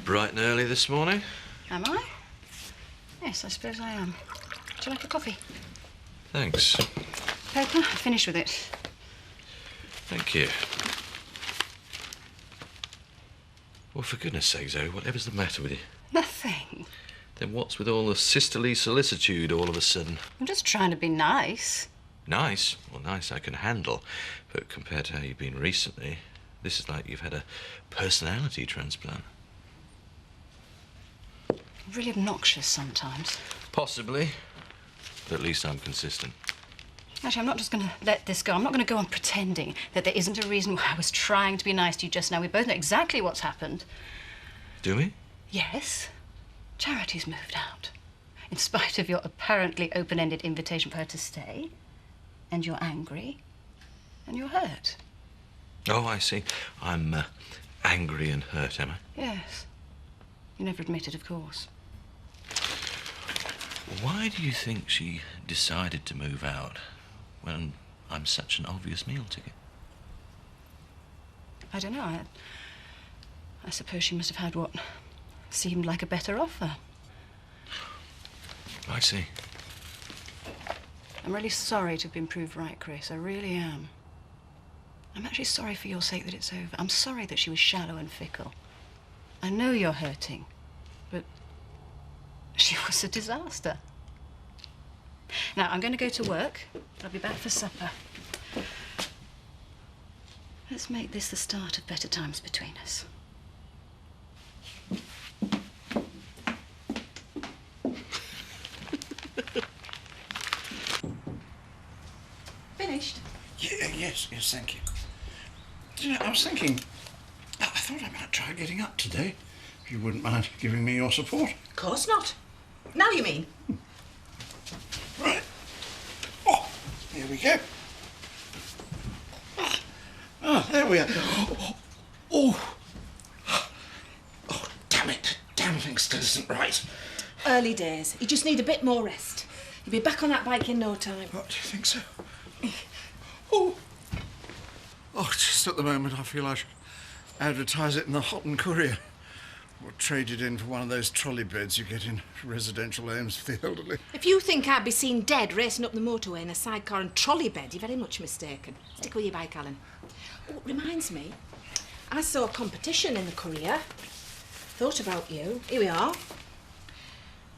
Bright and early this morning? Am I? Yes, I suppose I am. Would you like a coffee? Thanks. Paper? I've finished with it. Thank you. Well, for goodness sake, Zoe, whatever's the matter with you? Nothing. Then what's with all the sisterly solicitude all of a sudden? I'm just trying to be nice. Nice? Well, nice I can handle. But compared to how you've been recently, this is like you've had a personality transplant. Really obnoxious sometimes. Possibly. But at least I'm consistent. Actually, I'm not just going to let this go. I'm not going to go on pretending that there isn't a reason why I was trying to be nice to you just now. We both know exactly what's happened. Do we? Yes. Charity's moved out. In spite of your apparently open-ended invitation for her to stay. And you're angry. And you're hurt. Oh, I see. I'm angry and hurt, am I? Yes. You never admitted, of course. Why do you think she decided to move out when I'm such an obvious meal ticket? I don't know. I suppose she must have had what seemed like a better offer. I see. I'm really sorry to have been proved right, Chris. I really am. I'm actually sorry for your sake that it's over. I'm sorry that she was shallow and fickle. I know you're hurting, but she was a disaster. Now, I'm going to go to work. I'll be back for supper. Let's make this the start of better times between us. Finished? Yeah, yes, thank you. Do you know, I was thinking, I thought I might try getting up today, if you wouldn't mind giving me your support. Of course not. Now you mean? Right. Oh, here we go. Oh, there we are. Oh, damn it. Damping still isn't right. Early days. You just need a bit more rest. You'll be back on that bike in no time. What, do you think so? Oh. Oh, just at the moment I feel I should advertise it in the Houghton Courier. Or trade it in for one of those trolley beds you get in residential homes for the elderly. If you think I'd be seen dead racing up the motorway in a sidecar and trolley bed, you're very much mistaken. Stick with your bike, Alan. Oh, it reminds me, I saw a competition in the Courier. Thought about you. Here we are.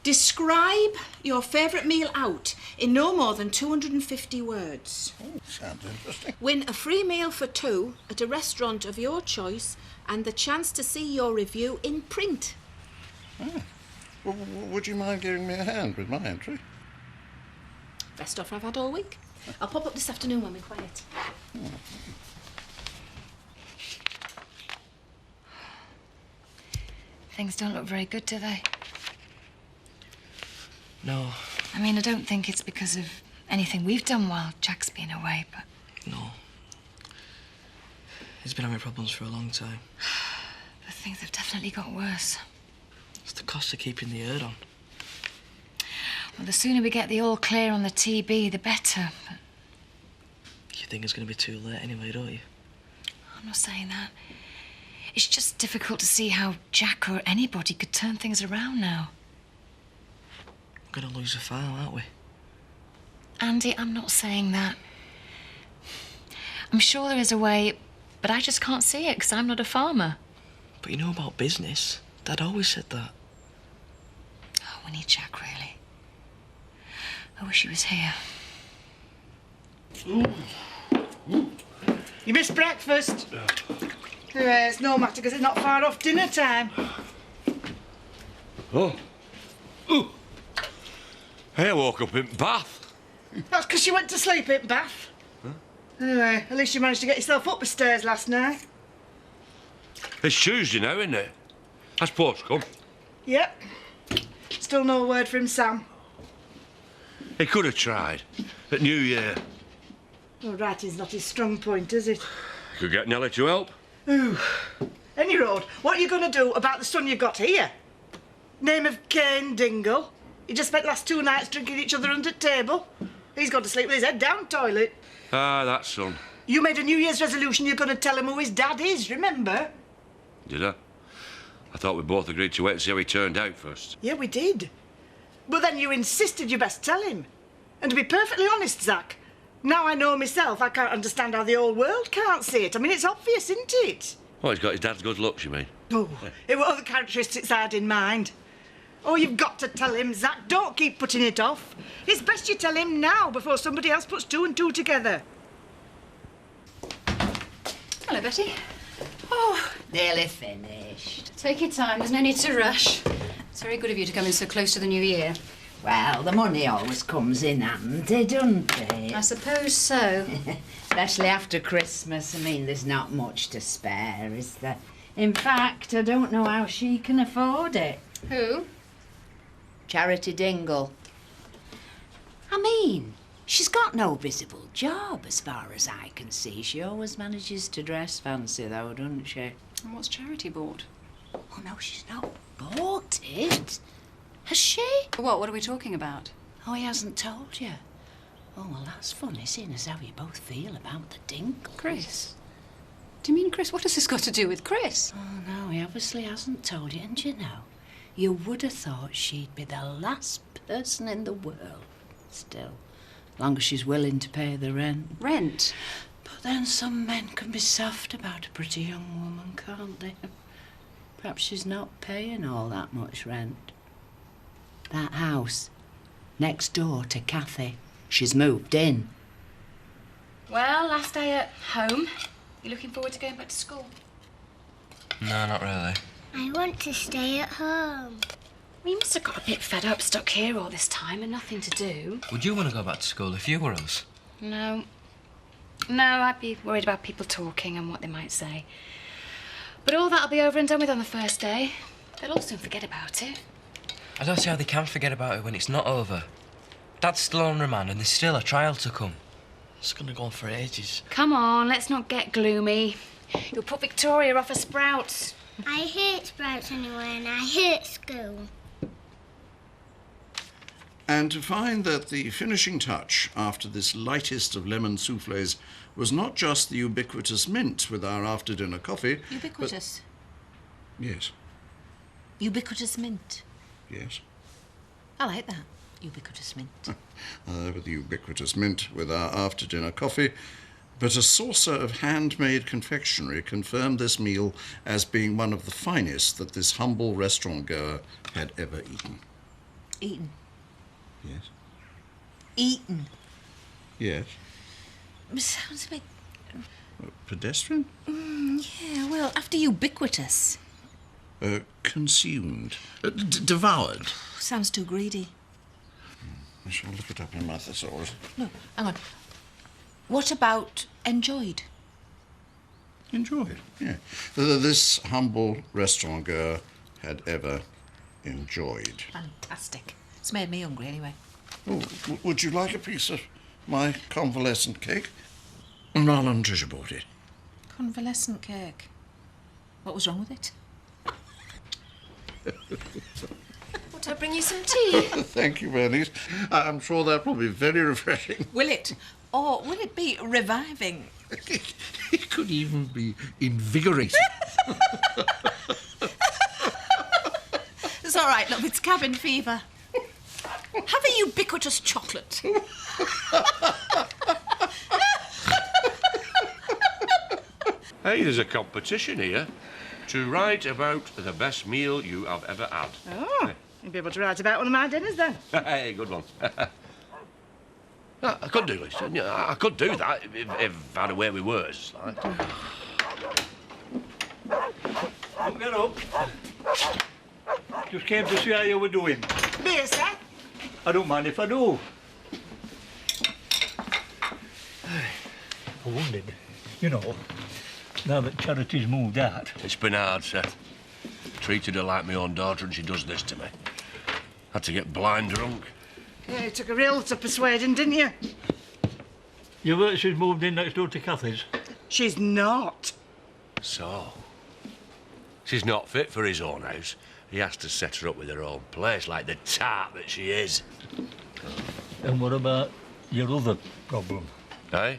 Describe your favourite meal out in no more than 250 words. Oh, sounds interesting. Win a free meal for two at a restaurant of your choice and the chance to see your review in print. Oh. Well, would you mind giving me a hand with my entry? Best offer I've had all week. I'll pop up this afternoon when we're quiet. Oh. Things don't look very good, do they? No. I mean, I don't think it's because of anything we've done while Jack's been away, but... No. He's been having problems for a long time. But things have definitely got worse. It's the cost of keeping the herd on. Well, the sooner we get the all clear on the TB, the better, but... You think it's going to be too late anyway, don't you? I'm not saying that. It's just difficult to see how Jack or anybody could turn things around now. We're going to lose a file, aren't we? Andy, I'm not saying that. I'm sure there is a way, but I just can't see it because I'm not a farmer. But you know about business. Dad always said that. Oh, we need Jack, really. I wish he was here. You missed breakfast. Anyway, it's no matter because it's not far off dinner time. Oh. Ooh. Hey, I woke up in Bath. That's because you went to sleep in Bath. Huh? Anyway, at least you managed to get yourself up the stairs last night. It's Tuesday now, isn't it? Has Porch come? Yep. Still no word from Sam. He could have tried. At New Year. Well, writing's not his strong point, is it? He could get Nellie to help. Ooh. Any road, what are you going to do about the son you've got here? Name of Cain Dingle. You just spent last 2 nights drinking each other under the table. He's gone to sleep with his head down toilet. Ah, that son. You made a New Year's resolution you're going to tell him who his dad is, remember? Did I? I thought we both agreed to wait and see how he turned out first. Yeah, we did. But then you insisted you best tell him. And to be perfectly honest, Zach, now I know myself, I can't understand how the whole world can't see it. I mean, it's obvious, isn't it? Oh, he's got his dad's good looks, you mean? Oh, it were other characteristics I had in mind. Oh, you've got to tell him, Zach. Don't keep putting it off. It's best you tell him now before somebody else puts two and two together. Hello, Betty. Oh, nearly finished. Take your time. There's no need to rush. It's very good of you to come in so close to the new year. Well, the money always comes in handy, doesn't it? I suppose so. Especially after Christmas. I mean, there's not much to spare, is there? In fact, I don't know how she can afford it. Who? Charity Dingle. I mean, she's got no visible job as far as I can see. She always manages to dress fancy, though, doesn't she? And what's Charity bought? Oh, no, she's not bought it. Has she? What are we talking about? Oh, he hasn't told you. Oh, well, that's funny, seeing as how you both feel about the Dingle. Chris? Do you mean Chris? What has this got to do with Chris? Oh, no, he obviously hasn't told you, and you know, you would have thought she'd be the last person in the world. Still, as long as she's willing to pay the rent. Rent? But then some men can be soft about a pretty young woman, can't they? Perhaps she's not paying all that much rent. That house, next door to Kathy, she's moved in. Well, last day at home. You looking forward to going back to school? No, not really. I want to stay at home. Well, you must have got a bit fed up stuck here all this time and nothing to do. Would you want to go back to school if you were us? No. No, I'd be worried about people talking and what they might say. But all that'll be over and done with on the first day. They'll all soon forget about it. I don't see how they can forget about it when it's not over. Dad's still on remand and there's still a trial to come. It's going to go on for ages. Come on, let's not get gloomy. You'll put Victoria off her sprouts. I hate sprouts anyway, and I hate school. And to find that the finishing touch after this lightest of lemon souffles was not just the ubiquitous mint with our after-dinner coffee. Ubiquitous? Yes. Ubiquitous mint. Yes. I like that. Ubiquitous mint. With the ubiquitous mint with our after-dinner coffee. But a saucer of handmade confectionery confirmed this meal as being one of the finest that this humble restaurant-goer had ever eaten. Eaten? Yes. Eaten? Yes. It sounds a bit... Pedestrian? Yeah, well, after ubiquitous. Consumed. Devoured. Sounds too greedy. I shall look it up in my thesaurus. No, hang on. What about enjoyed? Enjoyed, yeah. This humble restaurant-goer had ever enjoyed. Fantastic. It's made me hungry anyway. Oh, would you like a piece of my convalescent cake? Marlon Treasure bought it. Convalescent cake. What was wrong with it? Want I bring you some tea? Thank you, Bernice. I'm sure that will be very refreshing. Will it? Or will it be reviving? It could even be invigorating. It's all right, love. It's cabin fever. Have a ubiquitous chocolate. Hey, there's a competition here to write about the best meal you have ever had. Oh, you'll be able to write about one of my dinners then. Hey, good one. I could do it. I could do that if I had a way with words. Like. Don't get up. Just came to see how you were doing. Beer, sir? I don't mind if I do. I wondered, you know, now that Charity's moved out. It's been hard, Seth. Treated her like my own daughter and she does this to me. Had to get blind drunk. Yeah, it took a real to persuading, didn't you? Your work she's moved in next door to Kathy's. She's not. So, she's not fit for his own house. He has to set her up with her own place, like the tart that she is. And what about your other problem? Eh?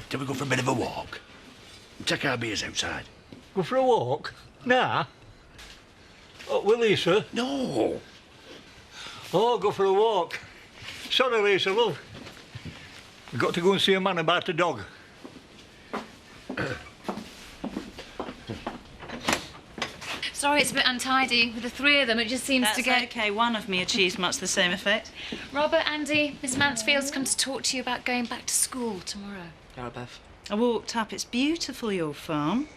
Shall we go for a bit of a walk? Take our beers outside. Go for a walk? Nah. Oh, with Lisa? No. Oh, go for a walk. Sorry, Lisa, love. We've got to go and see a man about a dog. Sorry, it's a bit untidy. With the three of them, it just seems That's to get... okay. One of me achieves much the same effect. Robert, Andy, Miss Mansfield's come to talk to you about going back to school tomorrow. Alright, Bev. I walked up. It's beautiful, your farm.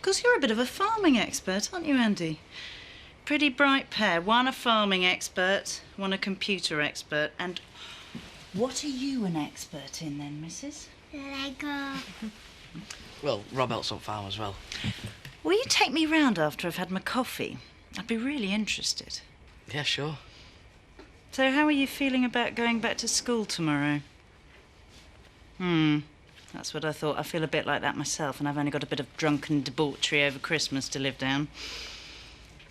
Because you're a bit of a farming expert, aren't you, Andy? Pretty bright pair. One a farming expert, one a computer expert. And what are you an expert in then, Mrs? Lego. Well, Rob helps on farm as well. Will you take me round after I've had my coffee? I'd be really interested. Yeah, sure. So how are you feeling about going back to school tomorrow? That's what I thought. I feel a bit like that myself, and I've only got a bit of drunken debauchery over Christmas to live down.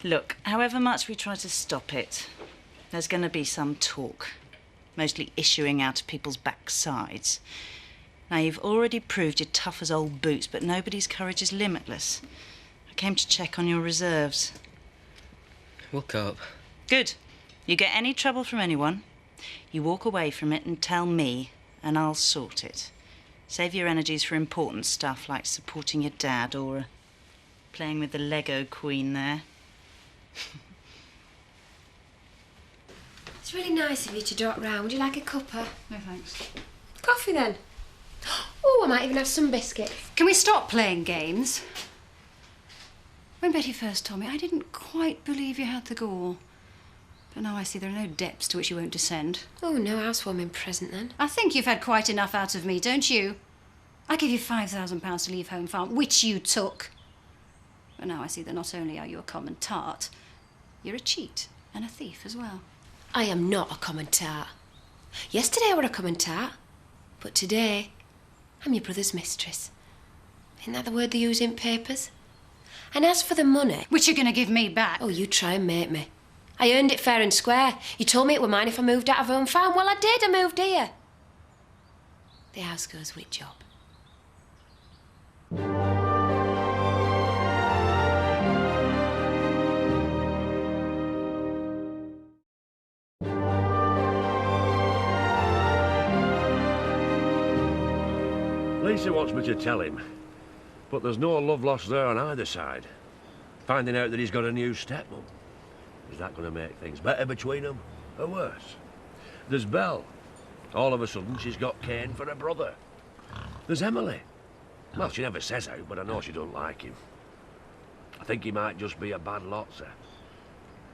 Look, however much we try to stop it, there's going to be some talk, mostly issuing out of people's backsides. Now, you've already proved you're tough as old boots, but nobody's courage is limitless. I came to check on your reserves. We'll cope. Good. You get any trouble from anyone, you walk away from it and tell me, and I'll sort it. Save your energies for important stuff like supporting your dad or playing with the Lego queen there. It's really nice of you to drop round. Would you like a cuppa? No, thanks. Coffee, then? Oh, I might even have some biscuits. Can we stop playing games? When Betty first told me, I didn't quite believe you had the gall. But now I see there are no depths to which you won't descend. Oh, no housewarming present, then. I think you've had quite enough out of me, don't you? I gave you £5,000 to leave Home Farm, which you took. But now I see that not only are you a common tart, you're a cheat and a thief as well. I am not a common tart. Yesterday I were a common tart, but today I'm your brother's mistress. Isn't that the word they use in papers? And as for the money... Which you're going to give me back. Oh, you try and make me. I earned it fair and square. You told me it were mine if I moved out of Home Farm. Well, I did. I moved here. The house goes with job. Lisa wants me to tell him, but there's no love lost there on either side. Finding out that he's got a new stepmom. Is that going to make things better between them, or worse? There's Belle. All of a sudden, she's got Kane for a brother. There's Emily. Well, she never says out, but I know she don't like him. I think he might just be a bad lot, sir.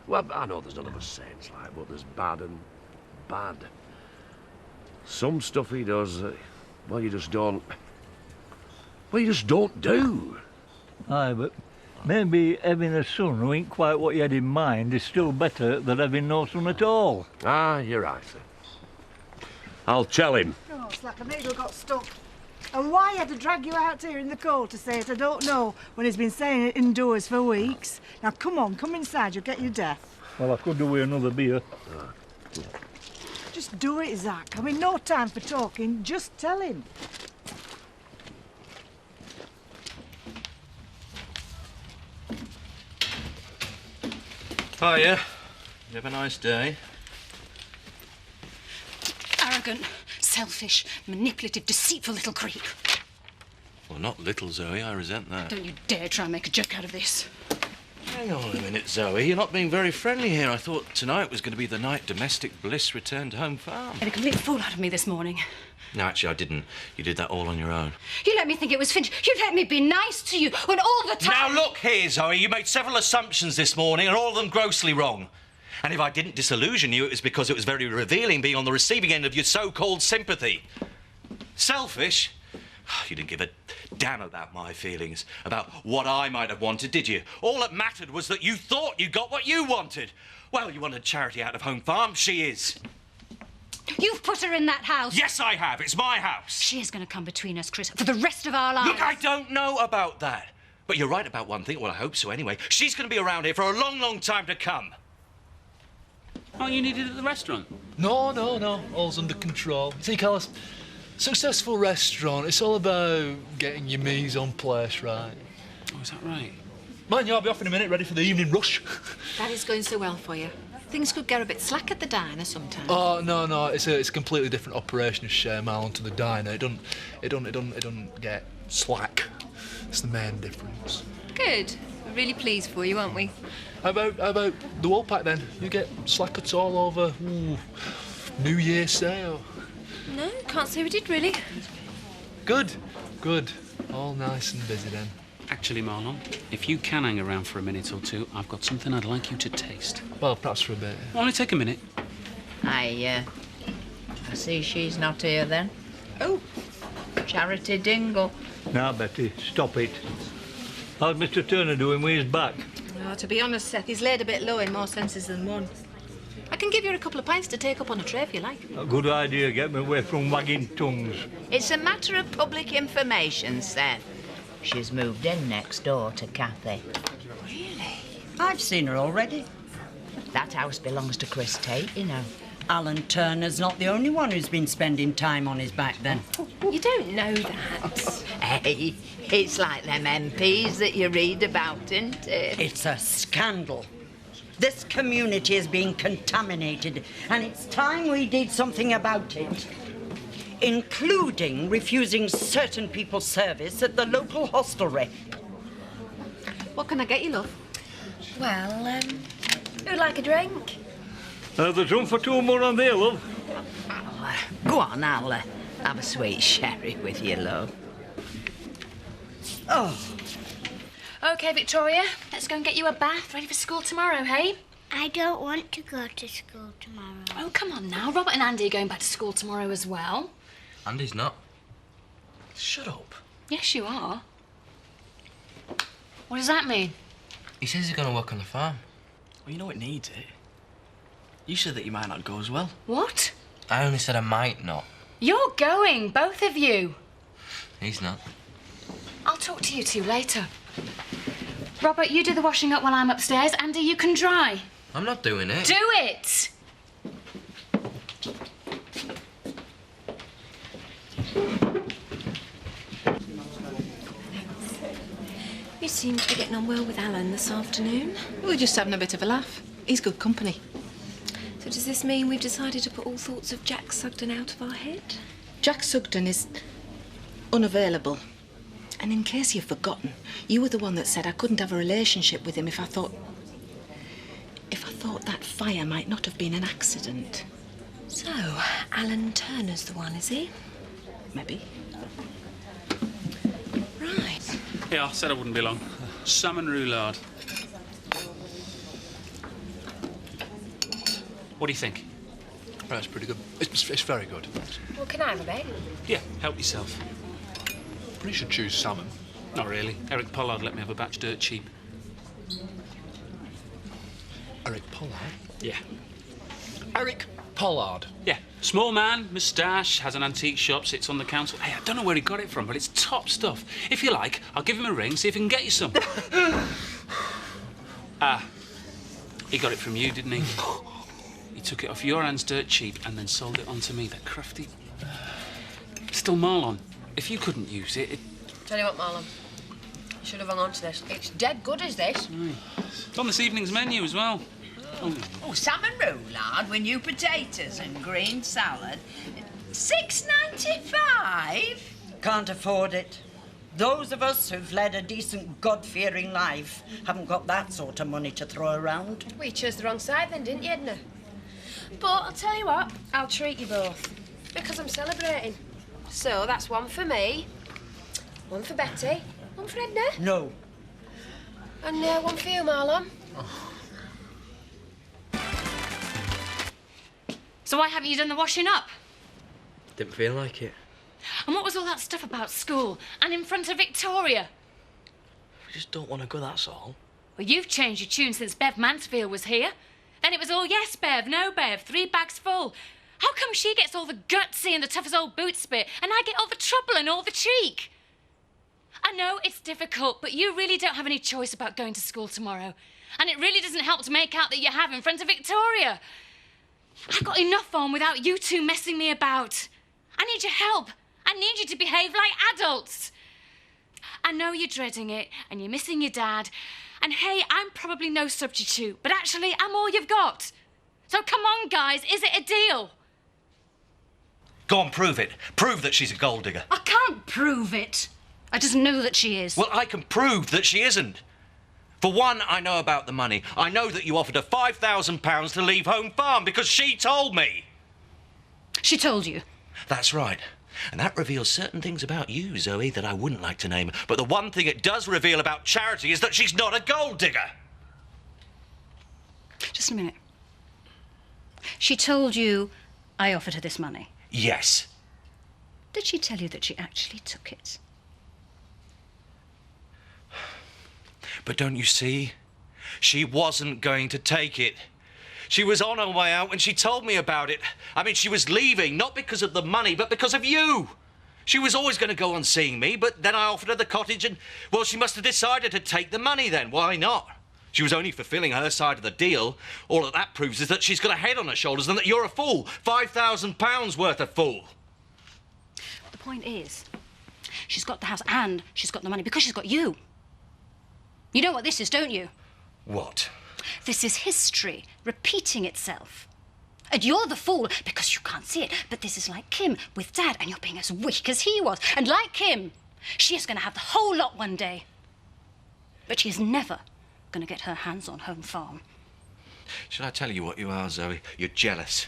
Well, I know there's none of us saints like, but there's bad and bad. Some stuff he does, well, you just don't... Well, you just don't do. Aye, but maybe having a son who ain't quite what you had in mind is still better than having no son at all. Ah, you're right, sir. I'll tell him. Oh, it's like a needle got stuck. And why had to drag you out here in the cold to say it, I don't know, when he's been saying it indoors for weeks. Now, come on, come inside, you'll get your death. Well, I could do with another beer. Just do it, Zach. I mean, no time for talking, just tell him. Hiya. You have a nice day. Arrogant, selfish, manipulative, deceitful little creep. Well, not little, Zoe. I resent that. Don't you dare try and make a joke out of this. Hang on a minute, Zoe. You're not being very friendly here. I thought tonight was going to be the night domestic bliss returned to Home Farm. You had a complete fool out of me this morning. No, actually, I didn't. You did that all on your own. You let me think it was finished. You let me be nice to you when all the time... Now, look here, Zoe. You made several assumptions this morning, and all of them grossly wrong. And if I didn't disillusion you, it was because it was very revealing being on the receiving end of your so-called sympathy. Selfish? You didn't give a damn about my feelings, about what I might have wanted, did you? All that mattered was that you thought you got what you wanted. Well, you wanted Charity out of Home Farm. She is. You've put her in that house. Yes, I have. It's my house. She is going to come between us, Chris, for the rest of our lives. Look, I don't know about that. But you're right about one thing. Well, I hope so anyway. She's going to be around here for a long, long time to come. Oh, you needed at the restaurant? No. All's under control. See, Carlos, Successful restaurant, it's all about getting your mise en place right. Oh, is that right? Mind you, I'll be off in a minute, ready for the evening rush. That is going so well for you. Things could get a bit slack at the diner sometimes. Oh, no, it's a completely different operation of share Marlon to the diner. It don't get slack. It's the main difference. Good. We're really pleased for you, aren't we? How about the wall pack then? You get slack at all over New Year's sale? No, can't say we did really. Good. All nice and busy then. Actually, Marlon, if you can hang around for a minute or two, I've got something I'd like you to taste. Well, perhaps for a bit. Only take a minute. I see she's not here then. Oh, Charity Dingle. Now, Betty, stop it. How's Mr. Turner doing with his back? Oh, to be honest, Seth, he's laid a bit low in more senses than one. I can give you a couple of pints to take up on a tray if you like. A good idea, get me away from wagging tongues. It's a matter of public information, Seth. She's moved in next door to Kathy. Really? I've seen her already. That house belongs to Chris Tate, you know. Alan Turner's not the only one who's been spending time on his back then. You don't know that. Hey, it's like them MPs that you read about, isn't it? It's a scandal. This community is being contaminated, and it's time we did something about it. Including refusing certain people service at the local hostelry. What can I get you, love? Well, who'd like a drink? There's room for two more on there, love. Go on, I'll have a sweet sherry with you, love. Oh. OK, Victoria, let's go and get you a bath, ready for school tomorrow, hey? I don't want to go to school tomorrow. Oh, come on now. Robert and Andy are going back to school tomorrow as well. Andy's not. Shut up. Yes, you are. What does that mean? He says he's going to work on the farm. Well, you know it needs it. You said that you might not go as well. What? I only said I might not. You're going, both of you. He's not. I'll talk to you two later. Robert, you do the washing up while I'm upstairs. Andy, you can dry. I'm not doing it. Do it! You seem to be getting on well with Alan this afternoon. We're just having a bit of a laugh. He's good company. So does this mean we've decided to put all thoughts of Jack Sugden out of our head? Jack Sugden is unavailable. And in case you've forgotten, you were the one that said I couldn't have a relationship with him if I thought that fire might not have been an accident. So, Alan Turner's the one, is he? Maybe. Right. Yeah, I said I wouldn't be long. Salmon roulade. What do you think? That's pretty good. It's very good. Well, can I have a bit? Yeah, help yourself. You should choose salmon. Not really. Eric Pollard let me have a batch dirt cheap. Eric Pollard? Yeah. Eric Pollard? Yeah. Small man, moustache, has an antique shop, sits on the council. Hey, I don't know where he got it from, but it's top stuff. If you like, I'll give him a ring, see if he can get you some. He got it from you, didn't he? He took it off your hands dirt cheap and then sold it on to me, that crafty... Still, Marlon, if you couldn't use it... Tell you what, Marlon. You should have hung on to this. It's dead good as this. It's on this evening's menu as well. Oh, salmon roulade with new potatoes and green salad. $6.95? Can't afford it. Those of us who've led a decent, God-fearing life haven't got that sort of money to throw around. Well, you chose the wrong side then, didn't you, Edna? But I'll tell you what, I'll treat you both. Because I'm celebrating. So that's one for me, one for Betty, one for Edna. No. And one for you, Marlon. So why haven't you done the washing up? Didn't feel like it. And what was all that stuff about school and in front of Victoria? We just don't want to go, that's all. Well, you've changed your tune since Bev Mansfield was here. Then it was all yes, Bev, no, Bev, 3 bags full. How come she gets all the gutsy and the tough as old boots bit and I get all the trouble and all the cheek? I know it's difficult, but you really don't have any choice about going to school tomorrow. And it really doesn't help to make out that you have in front of Victoria. I've got enough on without you two messing me about. I need your help. I need you to behave like adults. I know you're dreading it and you're missing your dad. And hey, I'm probably no substitute, but actually I'm all you've got. So come on, guys, is it a deal? Go on, prove it. Prove that she's a gold digger. I can't prove it. I just know that she is. Well, I can prove that she isn't. For one, I know about the money. I know that you offered her £5,000 to leave Home Farm because she told me. She told you? That's right. And that reveals certain things about you, Zoe, that I wouldn't like to name. But the one thing it does reveal about Charity is that she's not a gold digger. Just a minute. She told you I offered her this money? Yes. Did she tell you that she actually took it? But don't you see? She wasn't going to take it. She was on her way out when she told me about it. I mean, she was leaving, not because of the money, but because of you. She was always going to go on seeing me, but then I offered her the cottage and, well, she must have decided to take the money then. Why not? She was only fulfilling her side of the deal. All that proves is that she's got a head on her shoulders and that you're a fool. £5,000 worth of fool. The point is, she's got the house and she's got the money because she's got you. You know what this is, don't you? What? This is history repeating itself. And you're the fool because you can't see it. But this is like Kim with Dad, and you're being as weak as he was. And like Kim, she is going to have the whole lot one day. But she is never going to get her hands on Home Farm. Shall I tell you what you are, Zoe? You're jealous.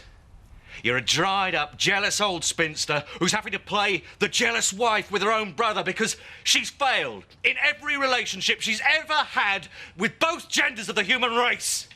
You're a dried-up, jealous old spinster who's having to play the jealous wife with her own brother because she's failed in every relationship she's ever had with both genders of the human race.